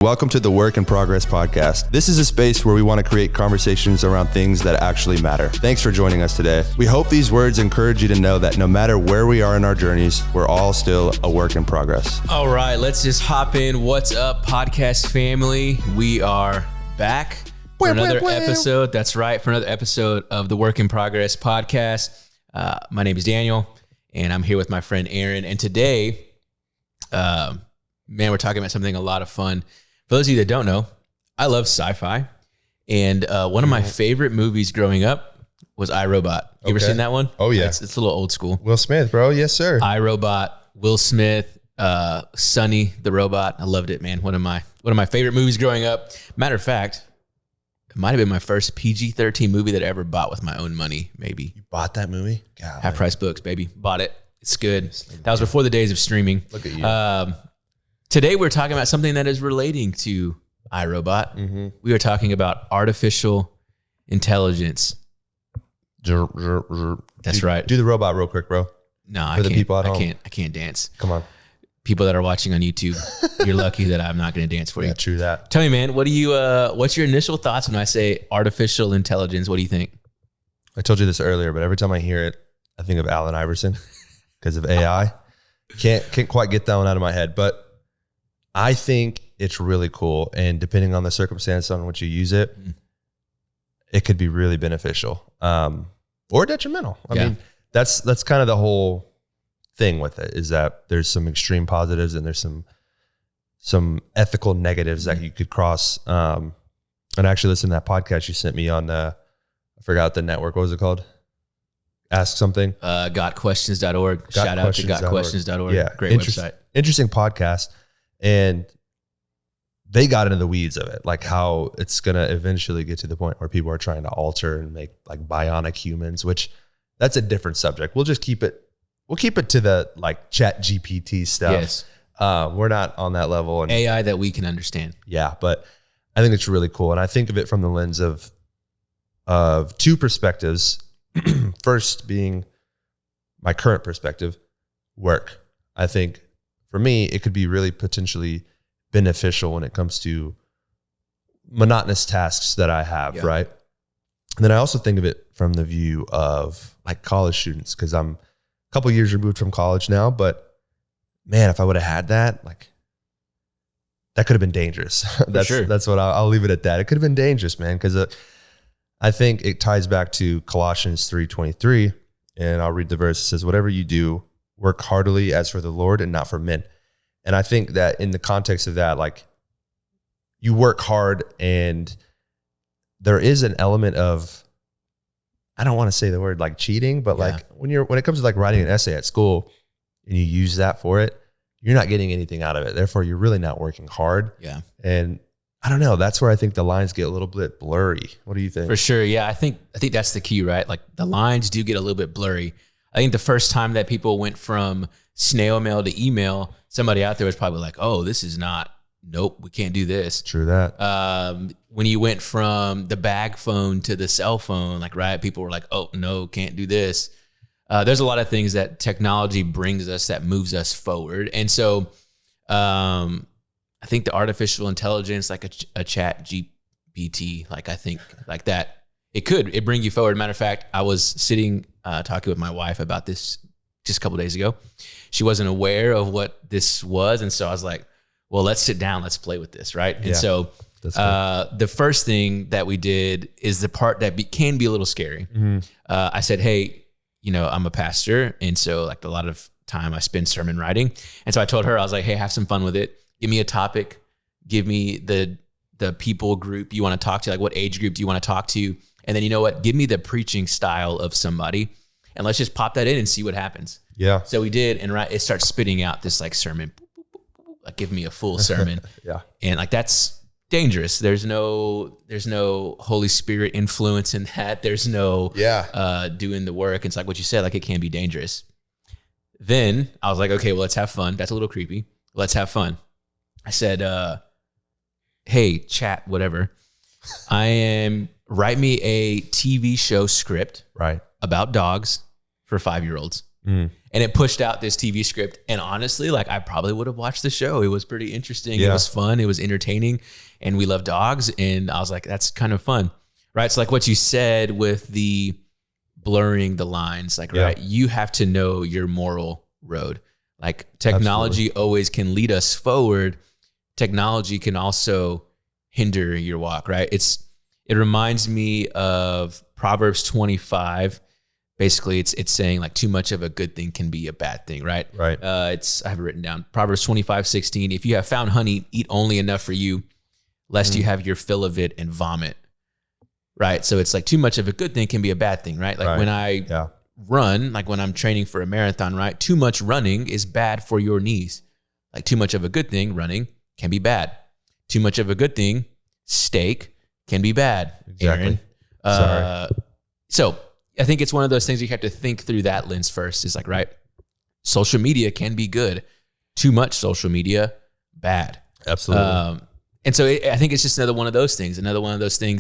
Welcome to the Work in Progress podcast. This is a space where we want to create conversations around things that actually matter. Thanks for joining us today. We hope these words encourage you to know that no matter where we are in our journeys, we're all still a work in progress. All right, let's just hop in. What's up, podcast family? We are back for another episode. That's right, for another episode of the Work in Progress podcast. My name is Daniel, and I'm here with my friend Aaron. And today, we're talking about something a lot of fun. For those of you that don't know, I love sci-fi, and one of my favorite movies growing up was iRobot. You ever seen that one? Oh yeah, it's a little old school. Will Smith, bro. Yes, sir. iRobot, Will Smith, Sonny the robot. I loved it, man. One of my favorite movies growing up. Matter of fact, it might have been my first PG-13 movie that I ever bought with my own money. Maybe You bought that movie? God, Half Price Books, baby. Bought it. It's good. That was before the days of streaming. Look at you. Today, we're talking about something that is relating to iRobot. Mm-hmm. We are talking about artificial intelligence. That's right. Do the robot real quick, bro. No, For the people at home. I can't dance. Come on. People that are watching on YouTube, you're lucky that I'm not going to dance for you. Yeah, true that. Tell me, man, what's your initial thoughts when I say artificial intelligence? What do you think? I told you this earlier, but every time I hear it, I think of Allen Iverson because of AI. Can't quite get that one out of my head, but I think it's really cool. And depending on the circumstance on which you use it, it could be really beneficial or detrimental. I mean, that's kind of the whole thing with it, is that there's some extreme positives and there's some ethical negatives that you could cross. And I actually listened to that podcast you sent me on I forgot the network. What was it called? Ask something. Gotquestions.org. Shout out to gotquestions.org. Yeah. Great website. Interesting podcast. And they got into the weeds of it, like how it's going to eventually get to the point where people are trying to alter and make like bionic humans, which that's a different subject. We'll keep it to the like Chat GPT stuff. Yes. We're not on that level. And AI that we can understand. yeah, but I think it's really cool. And I think of it from the lens of two perspectives. First being my current perspective, work. I think for me, it could be really potentially beneficial when it comes to monotonous tasks that I have, right? And then I also think of it from the view of like college students, because I'm a couple years removed from college now, but man, if I would have had that, like that could have been dangerous. That's what I'll leave it at that. It could have been dangerous, man, because I think it ties back to Colossians 3:23, and I'll read the verse. It says, "Whatever you do, work heartily as for the Lord and not for men." And I think that in the context of that, like you work hard, and there is an element of, I don't want to say the word like cheating, but like when it comes to like writing an essay at school and you use that for it, you're not getting anything out of it. Therefore, you're really not working hard. Yeah. And I don't know. That's where I think the lines get a little bit blurry. What do you think? For sure. Yeah. I think that's the key, right? Like the lines do get a little bit blurry. I think the first time that people went from snail mail to email, somebody out there was probably like, oh, this is not, nope, we can't do this. True that. When you went from the bag phone to the cell phone, like, right, people were like, oh, no, can't do this. There's a lot of things that technology brings us that moves us forward. And so I think the artificial intelligence, like a Chat GPT, like I think like that, it bring you forward. Matter of fact, I was sitting talking with my wife about this just a couple of days ago. She wasn't aware of what this was. And so I was like, well, let's sit down, let's play with this, right? And so the first thing that we did is the part that can be a little scary. I said, hey, I'm a pastor. And so like a lot of time I spend sermon writing. And so I told her, I was like, hey, have some fun with it. Give me a topic. Give me the people group you want to talk to. Like what age group do you want to talk to? And then you know what? Give me the preaching style of somebody. And let's just pop that in and see what happens. Yeah. So we did. And it starts spitting out this like sermon. Like give me a full sermon. Yeah. And like that's dangerous. There's no Holy Spirit influence in that. There's no doing the work. It's like what you said, like it can be dangerous. Then I was like, okay, well, let's have fun. That's a little creepy. Let's have fun. I said, hey, chat, whatever. Write me a TV show script about dogs for 5-year-olds. And And it pushed out this TV script. And honestly, like I probably would have watched the show. It was pretty interesting. Yeah. It was fun. It was entertaining. And we love dogs. And I was like, that's kind of fun. Right. So like what you said with the blurring the lines, like, right, you have to know your moral road. Like technology always can lead us forward. Technology can also hinder your walk, right? It reminds me of Proverbs 25. Basically, it's saying like too much of a good thing can be a bad thing, right? Right. I have it written down. Proverbs 25:16. If you have found honey, eat only enough for you, lest you have your fill of it and vomit. Right. So it's like too much of a good thing can be a bad thing, right? Like when I run, like when I'm training for a marathon, right? Too much running is bad for your knees. Like too much of a good thing, running can be bad. Too much of a good thing, steak can be bad. Exactly. Aaron. So I think it's one of those things you have to think through that lens first. Is like, right, social media can be good. Too much social media, bad. Absolutely. And so I think it's just another one of those things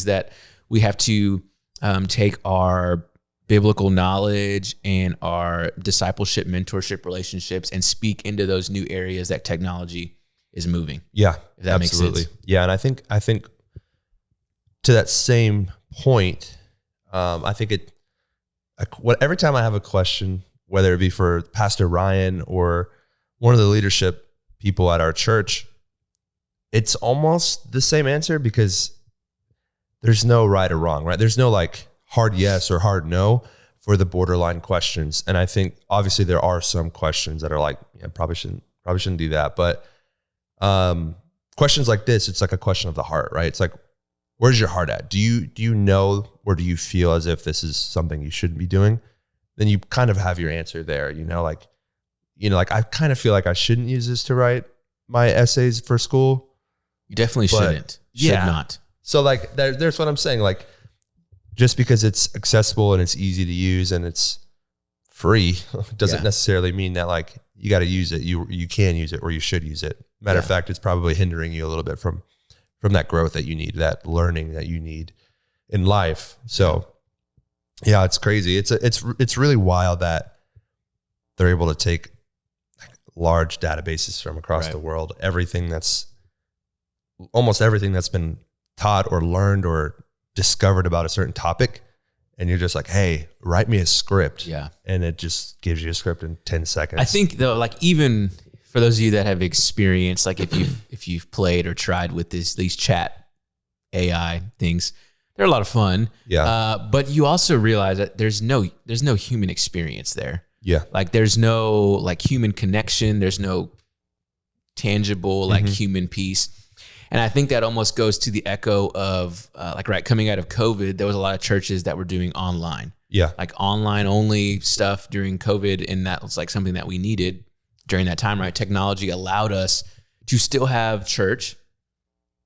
that we have to take our biblical knowledge and our discipleship, mentorship relationships and speak into those new areas that technology is moving. Yeah, if that absolutely. makes sense. Yeah, and I think to that same point, I think every time I have a question, whether it be for Pastor Ryan or one of the leadership people at our church, it's almost the same answer because there's no right or wrong, right? There's no like hard yes or hard no for the borderline questions. And I think obviously there are some questions that are like, yeah, probably shouldn't do that. But questions like this, it's like a question of the heart, right? It's like, where's your heart at? Do you know, or do you feel as if this is something you shouldn't be doing? Then you kind of have your answer there, like I kind of feel like I shouldn't use this to write my essays for school. You definitely shouldn't. Should not. So like there's what I'm saying. Like just because it's accessible and it's easy to use and it's free doesn't necessarily mean that like you got to use it. You can use it or you should use it. Matter of fact, it's probably hindering you a little bit from that growth that you need, that learning that you need in life. So yeah, it's crazy. It's really wild that they're able to take large databases from across the world, almost everything that's been taught or learned or discovered about a certain topic. And you're just like, hey, write me a script. Yeah. And it just gives you a script in 10 seconds. I think though, like even for those of you that have experience, like if you've played or tried with these chat AI things, they're a lot of fun. Yeah. But you also realize that there's no human experience there. Yeah. Like there's no like human connection. There's no tangible like human piece. And I think that almost goes to the echo of coming out of COVID, there was a lot of churches that were doing online. Yeah. Like online only stuff during COVID. And that was like something that we needed during that time, right? Technology allowed us to still have church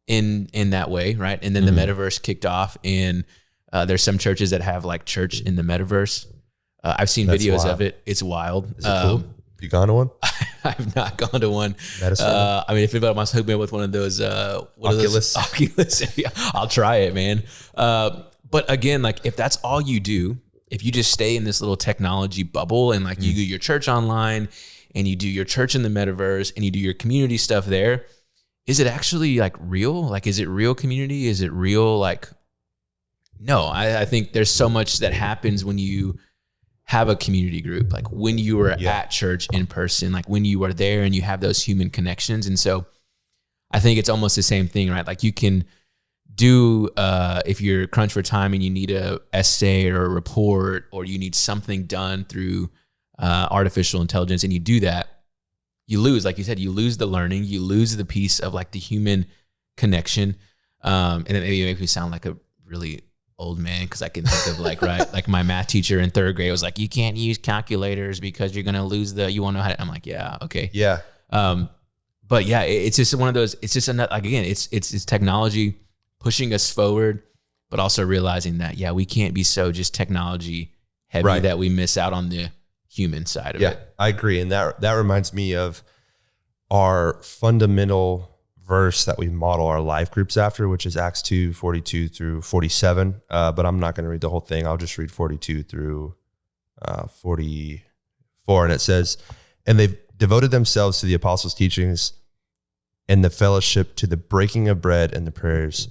in that way, right? And then the metaverse kicked off and there's some churches that have like church in the metaverse. I've seen videos of it. It's wild. Is it cool? You gone to one? I've not gone to one. I mean, if anybody wants to hook me up with one of those, Oculus. Yeah, I'll try it, man. But again, like if that's all you do, if you just stay in this little technology bubble and like you do your church online and you do your church in the metaverse and you do your community stuff there, is it actually like real? Like, is it real community? Is it real? Like, no, I think there's so much that happens when you have a community group, like when you were at church in person, like when you are there and you have those human connections. And so I think it's almost the same thing, right? Like you can do, if you're crunched for time and you need a essay or a report, or you need something done through artificial intelligence and you do that, you lose, like you said, you lose the learning, you lose the piece of like the human connection. And it maybe makes me sound like a really old man because I can think of like, right, like my math teacher in third grade was like, you can't use calculators because you're going to lose you won't know how to, I'm like, yeah, okay. Yeah. But yeah, it's just one of those, it's just another, like, again, it's technology pushing us forward, but also realizing that, yeah, we can't be so just technology heavy that we miss out on the human side of it. Yeah, I agree. And that reminds me of our fundamental verse that we model our life groups after, which is Acts 2:42 through 47. But I'm not going to read the whole thing. I'll just read 42 through 45. 4, and it says, and they've devoted themselves to the apostles' teachings and the fellowship, to the breaking of bread and the prayers.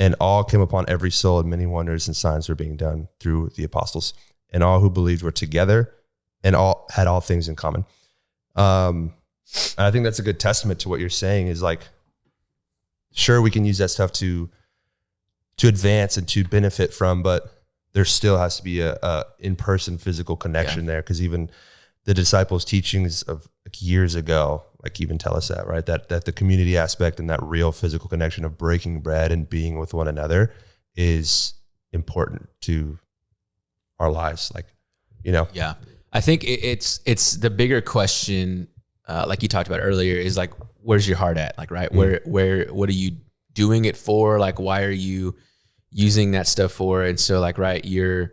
And all came upon every soul, and many wonders and signs were being done through the apostles. And all who believed were together and all had all things in common. And I think that's a good testament to what you're saying is like, sure, we can use that stuff to advance and to benefit from, but there still has to be a in-person physical connection there. Because even the disciples' teachings of like years ago, like even tell us that, right? That the community aspect and that real physical connection of breaking bread and being with one another is important to our lives. Like, you know? Yeah. I think it's the bigger question, like you talked about earlier, is like, where's your heart at? Like, right. What are you doing it for? Like, why are you using that stuff for? And so like, right, you're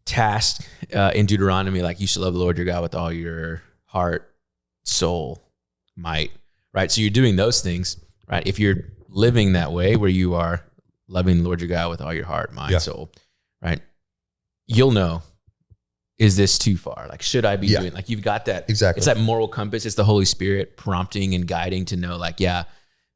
tasked in Deuteronomy, like you should love the Lord your God with all your heart, soul, might, right? So you're doing those things, right? If you're living that way where you are loving the Lord your God with all your heart, mind, soul, right? You'll know, is this too far? Like, should I be doing, like, you've got that. Exactly. It's that moral compass. It's the Holy Spirit prompting and guiding to know, like, yeah,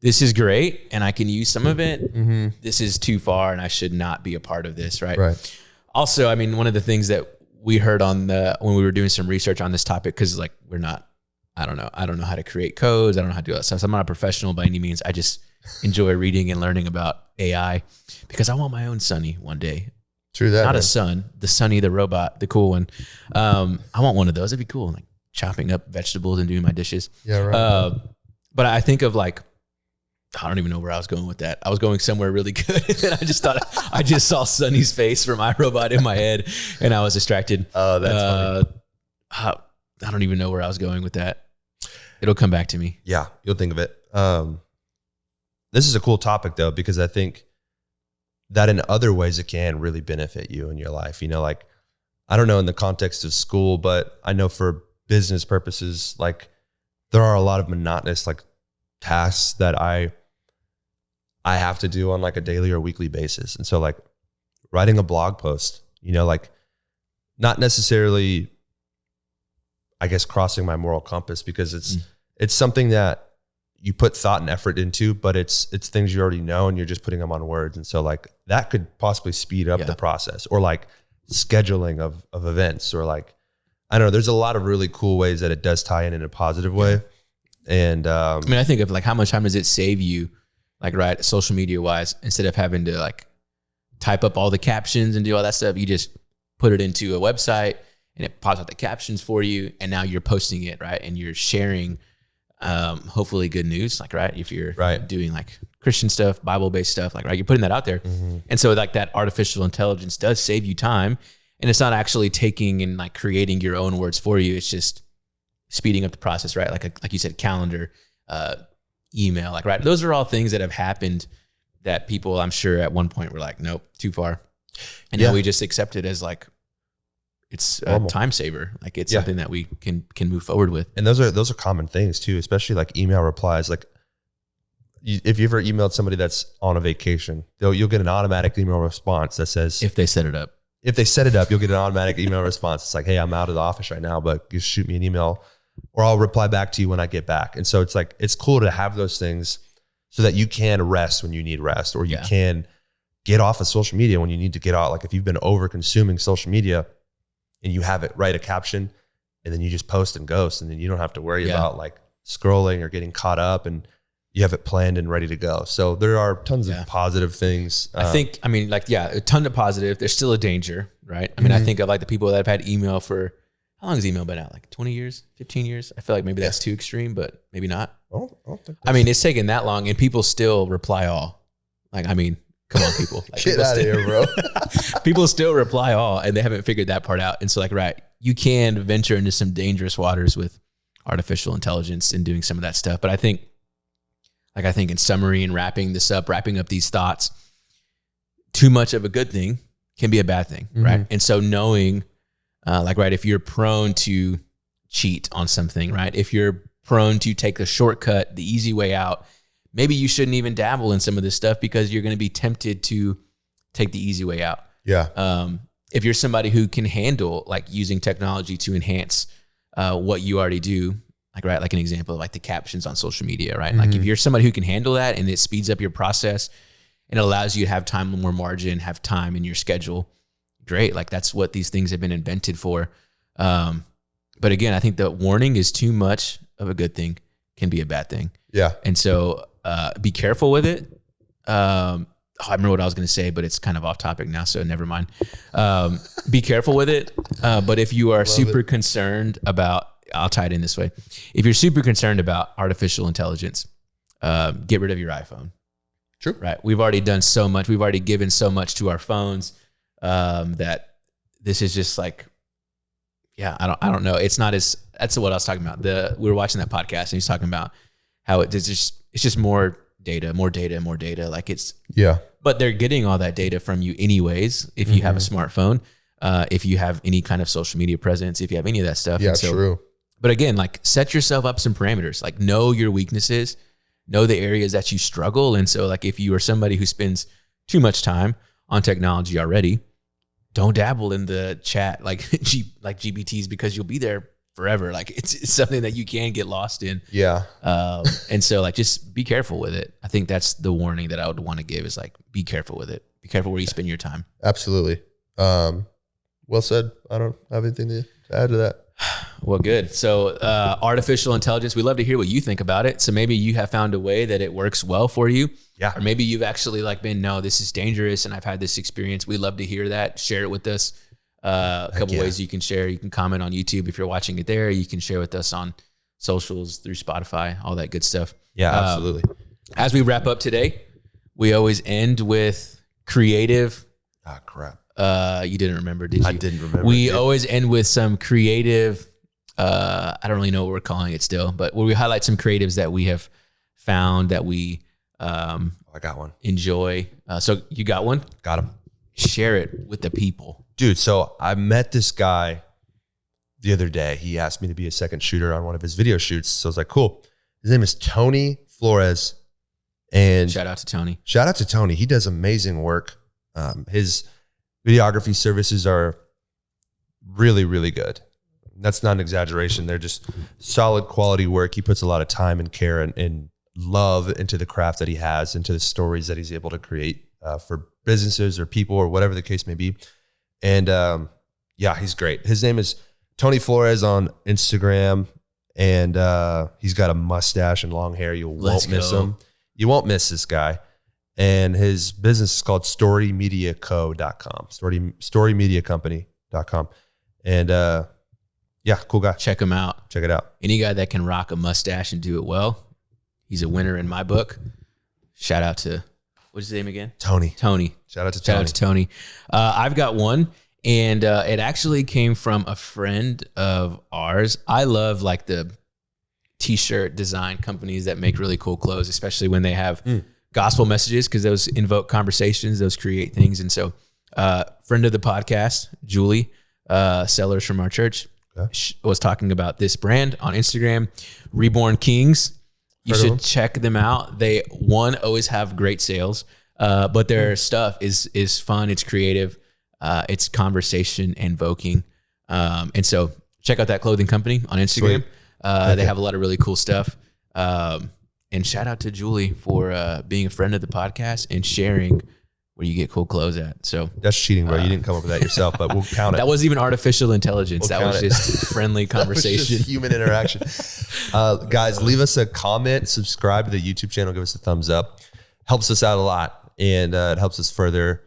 this is great and I can use some of it. Mm-hmm. This is too far and I should not be a part of this, right? Right. Also, I mean, one of the things that we heard when we were doing some research on this topic, because like I don't know how to create codes. I don't know how to do that stuff. So I'm not a professional by any means. I just enjoy reading and learning about AI because I want my own Sonny one day. True that. Not a son, the Sonny, the robot, the cool one. I want one of those. It'd be cool, like chopping up vegetables and doing my dishes. Yeah, right. But I think of like, I don't even know where I was going with that. I was going somewhere really good. And I just thought, I just saw Sonny's face from iRobot in my head and I was distracted. Oh, that's funny. I don't even know where I was going with that. It'll come back to me. Yeah, you'll think of it. This is a cool topic though, because I think that in other ways it can really benefit you in your life. You know, like, I don't know in the context of school, but I know for business purposes, like there are a lot of monotonous like tasks that I have to do on like a daily or weekly basis. And so like writing a blog post, you know, like not necessarily, I guess, crossing my moral compass because it's something that you put thought and effort into, but it's things you already know and you're just putting them on words. And so like that could possibly speed up the process, or like scheduling of events, or like, I don't know, there's a lot of really cool ways that it does tie in a positive way. And I mean, I think of like, how much time does it save you, like, right, social media wise, instead of having to like type up all the captions and do all that stuff, you just put it into a website and it pops out the captions for you. And now you're posting it, right? And you're sharing, hopefully good news, like, right, if you're doing like Christian stuff, Bible-based stuff, like, right, you're putting that out there. Mm-hmm. And so like that artificial intelligence does save you time, and it's not actually taking and like creating your own words for you. It's just speeding up the process, right? Like you said, calendar, email, like, right. Those are all things that have happened that people, I'm sure at one point were like, nope, too far. And now we just accept it as like, it's a time saver. Like it's something that we can move forward with. And those are common things too, especially like email replies. Like if you ever emailed somebody that's on a vacation, you'll get an automatic email response that says, if they set it up, you'll get an automatic email response. It's like, hey, I'm out of the office right now, but just shoot me an email or I'll reply back to you when I get back. And so it's like, it's cool to have those things so that you can rest when you need rest, or you can get off of social media when you need to get out. Like if you've been over consuming social media and you have it, write a caption and then you just post and ghost, and then you don't have to worry about like scrolling or getting caught up, and you have it planned and ready to go. So there are tons of positive things. I mean, a ton of positive. There's still a danger, right? I mean, I think of like the people that have had email for, how long has email been out? Like 20 years, 15 years? I feel like maybe that's too extreme, but maybe not. I mean, it's taken that long and people still reply all. Like, I mean, come on, people. Like, get out of here, bro. People still reply all, and they haven't figured that part out. And so like, right, you can venture into some dangerous waters with artificial intelligence and doing some of that stuff. But I think in summary and wrapping up these thoughts, too much of a good thing can be a bad thing, right? And so knowing, if you're prone to cheat on something, right? If you're prone to take the shortcut, the easy way out, maybe you shouldn't even dabble in some of this stuff because you're going to be tempted to take the easy way out. Yeah. if you're somebody who can handle like using technology to enhance what you already do, like, right, like an example of like the captions on social media, right? Like if you're somebody who can handle that and it speeds up your process and allows you to have time, more margin, have time in your schedule, great. Like that's what these things have been invented for. But again, I think the warning is too much of a good thing can be a bad thing. Yeah. And so be careful with it. I remember what I was going to say, but it's kind of off topic now, so never mind. Be careful with it. But if you are super concerned about, I'll tie it in this way. If you're super concerned about artificial intelligence, get rid of your iPhone. True. Right. We've already done so much. We've already given so much to our phones that this is just like, yeah, I don't know. It's not as, that's what I was talking about. We were watching that podcast and he's talking about how it's just more data. Like it's, yeah. But they're getting all that data from you anyways. If you have a smartphone, if you have any kind of social media presence, if you have any of that stuff. Yeah, true. But again, like set yourself up some parameters, like know your weaknesses, know the areas that you struggle. And so like, if you are somebody who spends too much time on technology already, don't dabble in the chat, like GPTs, because you'll be there forever. Like it's something that you can get lost in. Yeah. And so like, just be careful with it. I think that's the warning that I would want to give is like, be careful with it. Be careful where you spend your time. Absolutely. Well said. I don't have anything to add to that. Well, good. So artificial intelligence, we love to hear what you think about it. So maybe you have found a way that it works well for you. Yeah. Or maybe you've actually like been, no, this is dangerous and I've had this experience. We love to hear that. Share it with us. A couple ways you can share. You can comment on YouTube if you're watching it there. You can share with us on socials through Spotify, all that good stuff. Yeah, absolutely. As we wrap up today, we always end with creative. Ah, crap. You didn't remember, did you? I didn't remember. We always end with some creative, I don't really know what we're calling it still, but where we highlight some creatives that we have found that we I got one. enjoy. So you got one? Got him. Share it with the people. Dude, so I met this guy the other day. He asked me to be a second shooter on one of his video shoots. So I was like, cool. His name is Tony Flores. And Shout out to Tony. Shout out to Tony. He does amazing work. His videography services are really, really good. That's not an exaggeration. They're just solid quality work. He puts a lot of time and care and love into the craft that he has, into the stories that he's able to create for businesses or people or whatever the case may be. And yeah, he's great. His name is Tony Flores on Instagram, and he's got a mustache and long hair. You won't miss him. You won't miss this guy. And his business is called storymediaco.com, storymediacompany.com. And yeah, cool guy. Check him out. Check it out. Any guy that can rock a mustache and do it well, he's a winner in my book. Shout out to, what's his name again? Tony. Shout out to Tony. I've got one, and it actually came from a friend of ours. I love like the t-shirt design companies that make really cool clothes, especially when they have gospel messages, because those invoke conversations, those create things. And so friend of the podcast, Julie, Sellers from our church, was talking about this brand on Instagram, Reborn Kings. You should check them out. They always have great sales, but their stuff is fun. It's creative. It's conversation invoking. And so check out that clothing company on Instagram. They have a lot of really cool stuff. And shout out to Julie for being a friend of the podcast and sharing where you get cool clothes at. So that's cheating, bro. You didn't come up with that yourself, but we'll count it. That wasn't even artificial intelligence. That was just friendly conversation. That was just human interaction. Guys, leave us a comment, subscribe to the YouTube channel, give us a thumbs up. Helps us out a lot, and it helps us further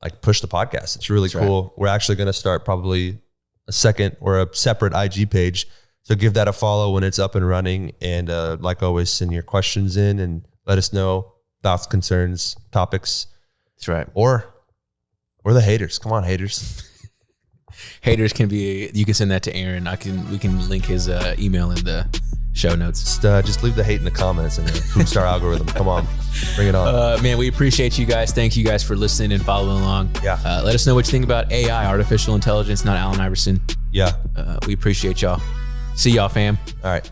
like push the podcast. It's really cool. Right. We're actually going to start probably a second or a separate IG page. So give that a follow when it's up and running. And like always, send your questions in and let us know thoughts, concerns, topics. That's right. Or the haters. Come on, haters. Haters can be, you can send that to Aaron. We can link his email in the show notes. Just leave the hate in the comments and boost our algorithm. Come on, bring it on. Man, we appreciate you guys. Thank you guys for listening and following along. Yeah. Let us know what you think about AI, artificial intelligence, not Allen Iverson. Yeah. We appreciate y'all. See y'all, fam. All right.